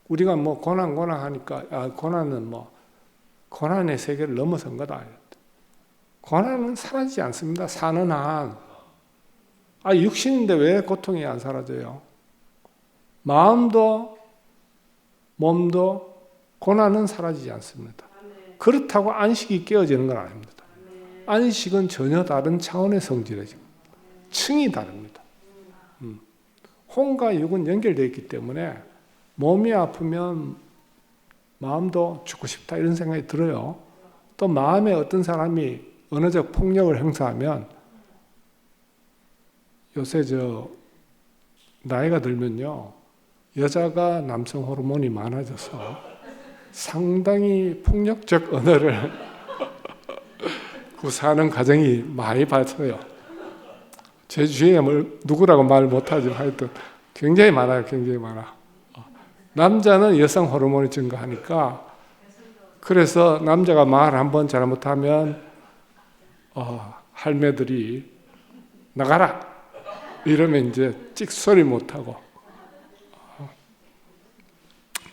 우리가 뭐 고난 하니까 고난은 뭐 고난의 세계를 넘어선 거다. 고난은 사라지지 않습니다. 사는 한. 육신인데 왜 고통이 안 사라져요? 마음도 몸도 고난은 사라지지 않습니다. 그렇다고 안식이 깨어지는 건 아닙니다. 안식은 전혀 다른 차원의 성질이죠. 층이 다릅니다. 혼과 육은 연결되어 있기 때문에 몸이 아프면 마음도 죽고 싶다 이런 생각이 들어요. 또 마음에 어떤 사람이 언어적 폭력을 행사하면 요새 나이가 들면요. 여자가 남성 호르몬이 많아져서 상당히 폭력적 언어를 그 사는 가정이 많이 봤어요. 제 주위에 누구라고 말 못하지만 하여튼 굉장히 많아요. 굉장히 많아. 남자는 여성 호르몬이 증가하니까 그래서 남자가 말 한번 잘못하면 할매들이 나가라 이러면 이제 찍소리 못하고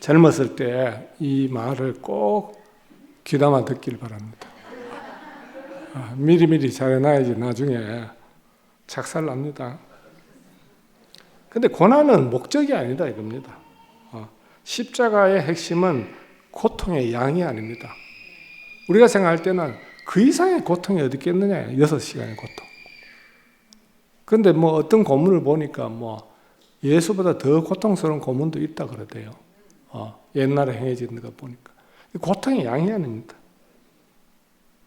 젊었을 때 이 말을 꼭 귀담아 듣길 바랍니다. 미리미리 잘해놔야지 나중에 착살납니다. 근데 고난은 목적이 아니다 이겁니다. 십자가의 핵심은 고통의 양이 아닙니다. 우리가 생각할 때는 그 이상의 고통이 어디 있겠느냐, 6시간의 고통. 근데 뭐 어떤 고문을 보니까 뭐 예수보다 더 고통스러운 고문도 있다 그러대요. 옛날에 행해지는 거 보니까. 고통의 양이 아닙니다.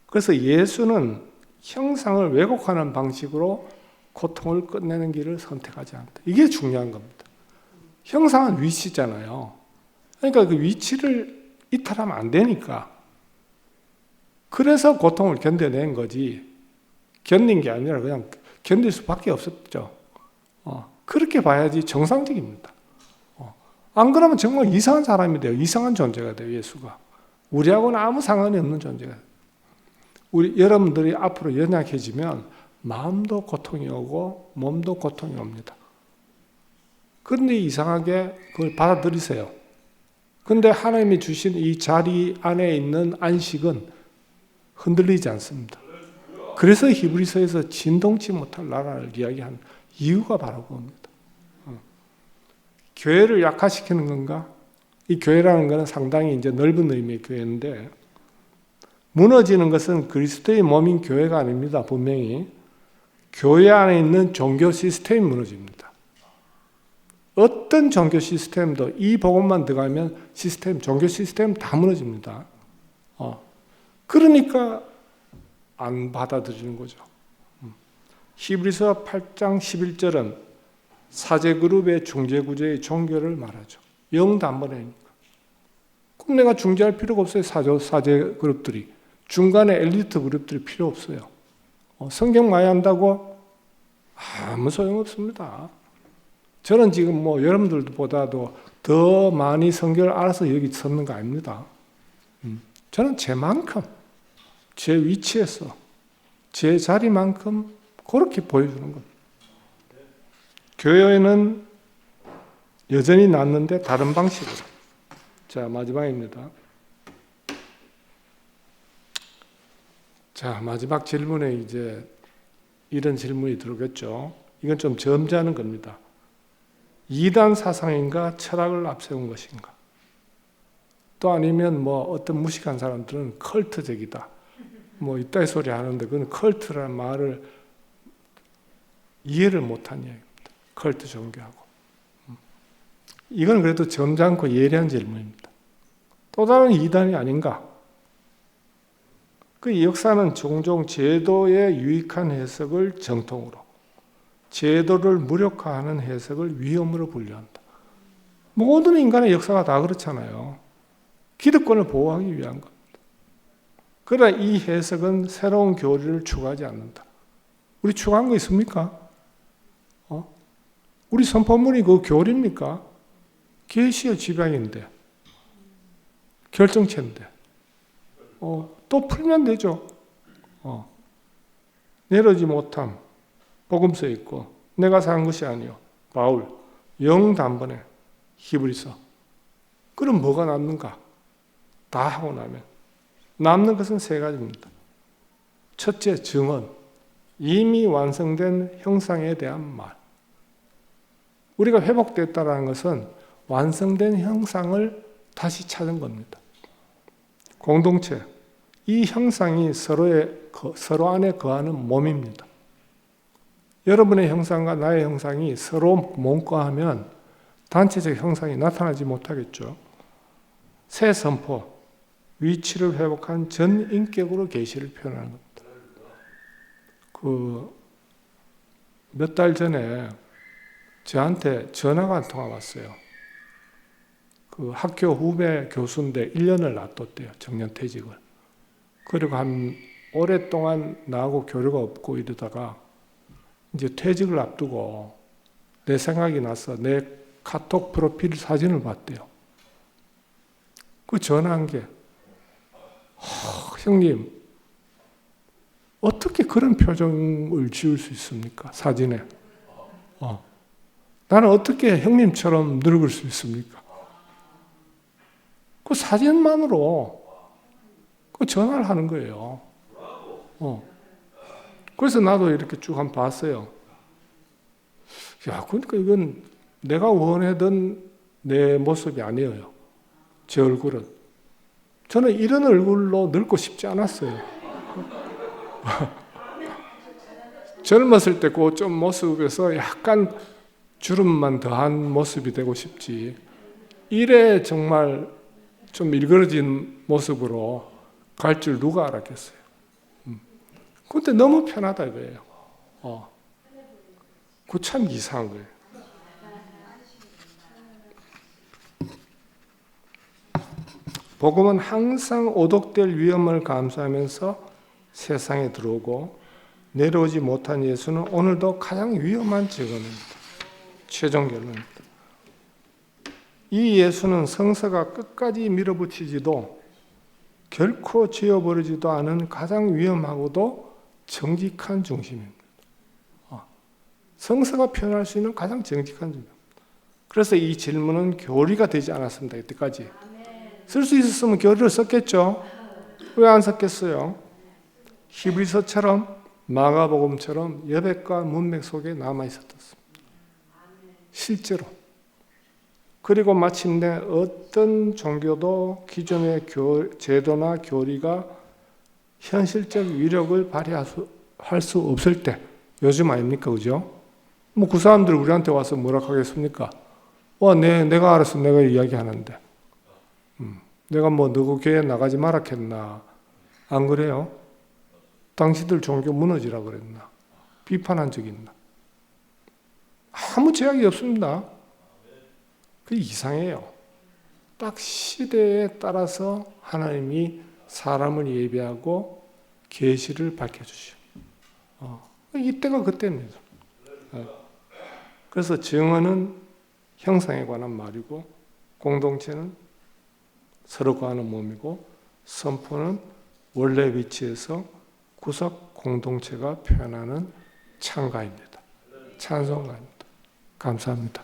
그래서 예수는 형상을 왜곡하는 방식으로 고통을 끝내는 길을 선택하지 않다. 이게 중요한 겁니다. 형상은 위치잖아요. 그러니까 그 위치를 이탈하면 안 되니까. 그래서 고통을 견뎌낸 거지. 견딘 게 아니라 그냥 견딜 수밖에 없었죠. 그렇게 봐야지 정상적입니다. 안 그러면 정말 이상한 사람이 돼요. 이상한 존재가 돼요, 예수가. 우리하고는 아무 상관이 없는 존재가 돼요. 여러분들이 앞으로 연약해지면 마음도 고통이 오고 몸도 고통이 옵니다. 그런데 이상하게 그걸 받아들이세요. 근데 하나님이 주신 이 자리 안에 있는 안식은 흔들리지 않습니다. 그래서 히브리서에서 진동치 못할 나라를 이야기한 이유가 바로 그겁니다. 교회를 약화시키는 건가? 이 교회라는 것은 상당히 이제 넓은 의미의 교회인데 무너지는 것은 그리스도의 몸인 교회가 아닙니다. 분명히 교회 안에 있는 종교 시스템이 무너집니다. 어떤 종교 시스템도 이 복음만 들어가면 종교 시스템 다 무너집니다. 그러니까 안 받아들이는 거죠. 히브리서 8장 11절은 사제그룹의 중재구조의 종교를 말하죠. 영도 안 보내니까. 그럼 내가 중재할 필요가 없어요. 사제그룹들이. 중간에 엘리트 그룹들이 필요 없어요. 성경 많이 한다고 아무 소용없습니다. 저는 지금 뭐 여러분들보다도 더 많이 성경을 알아서 여기 섰는 거 아닙니다. 저는 제만큼, 제 위치에서, 제 자리만큼 그렇게 보여주는 겁니다. 교회는 여전히 낫는데 다른 방식으로. 자, 마지막입니다. 자, 마지막 질문에 이제 이런 질문이 들어오겠죠. 이건 좀 점잖은 겁니다. 이단 사상인가 철학을 앞세운 것인가? 또 아니면 뭐 어떤 무식한 사람들은 컬트적이다. 뭐 이따위 소리 하는데 그건 컬트라는 말을 이해를 못한 이야기입니다. 컬트 종교하고. 이건 그래도 점잖고 예리한 질문입니다. 또 다른 이단이 아닌가? 그 역사는 종종 제도의 유익한 해석을 정통으로, 제도를 무력화하는 해석을 위험으로 분류한다. 모든 인간의 역사가 다 그렇잖아요. 기득권을 보호하기 위한 겁니다. 그러나 이 해석은 새로운 교리를 추구하지 않는다. 우리 추구한 거 있습니까? 우리 선포문이 그 교리입니까? 계시의 집약인데, 결정체인데, 또 풀면 되죠. 내려지 못함, 복음서에 있고, 내가 산 것이 아니요. 바울, 영단번에 히브리서. 그럼 뭐가 남는가? 다 하고 나면. 남는 것은 세 가지입니다. 첫째, 증언. 이미 완성된 형상에 대한 말. 우리가 회복됐다는 것은 완성된 형상을 다시 찾은 겁니다. 공동체. 이 형상이 서로 안에 거하는 몸입니다. 여러분의 형상과 나의 형상이 서로 몸과하면 단체적 형상이 나타나지 못하겠죠. 새 선포, 위치를 회복한 전 인격으로 계시를 표현하는 겁니다. 몇 달 전에 저한테 전화가 한 통화 왔어요. 학교 후배 교수인데 1년을 놔뒀대요. 정년퇴직을. 그리고 한 오랫동안 나하고 교류가 없고 이러다가 이제 퇴직을 앞두고 내 생각이 나서 내 카톡 프로필 사진을 봤대요. 그 전화한 게 형님 어떻게 그런 표정을 지을 수 있습니까? 사진에. 나는 어떻게 형님처럼 늙을 수 있습니까? 그 사진만으로 그 전화를 하는 거예요. 그래서 나도 이렇게 쭉 한번 봤어요. 야, 그러니까 이건 내가 원하던 내 모습이 아니에요. 제 얼굴은. 저는 이런 얼굴로 늙고 싶지 않았어요. 젊었을 때 그 좀 모습에서 약간 주름만 더한 모습이 되고 싶지. 이래 정말 좀 일그러진 모습으로 갈 줄 누가 알았겠어요. 근데 너무 편하다 이거예요. 그 참 이상한 거예요. 복음은 항상 오독될 위험을 감수하면서 세상에 들어오고 내려오지 못한 예수는 오늘도 가장 위험한 증언입니다. 최종 결론입니다. 이 예수는 성서가 끝까지 밀어붙이지도 결코 지워버리지도 않은 가장 위험하고도 정직한 중심입니다. 성서가 표현할 수 있는 가장 정직한 중심. 그래서 이 질문은 교리가 되지 않았습니다. 이때까지. 쓸 수 있었으면 교리를 썼겠죠. 왜 안 썼겠어요? 히브리서처럼 마가복음처럼 여백과 문맥 속에 남아있었습니다. 실제로. 그리고 마침내 어떤 종교도 기존의 제도나 교리가 현실적 위력을 발휘할 수 없을 때, 요즘 아닙니까? 그죠? 뭐 그 사람들 우리한테 와서 뭐라 하겠습니까? 내가 알아서 내가 이야기하는데. 내가 뭐 너그 교회 나가지 마라 했나? 안 그래요? 당신들 종교 무너지라 그랬나? 비판한 적이 있나? 아무 제약이 없습니다. 그 이상해요. 딱 시대에 따라서 하나님이 사람을 예비하고 계시를 밝혀주시오. 이때가 그때입니다. 그래서 증언은 형상에 관한 말이고 공동체는 서로 관한 몸이고 선포는 원래 위치에서 구석 공동체가 표현하는 찬가입니다. 찬송가입니다. 감사합니다.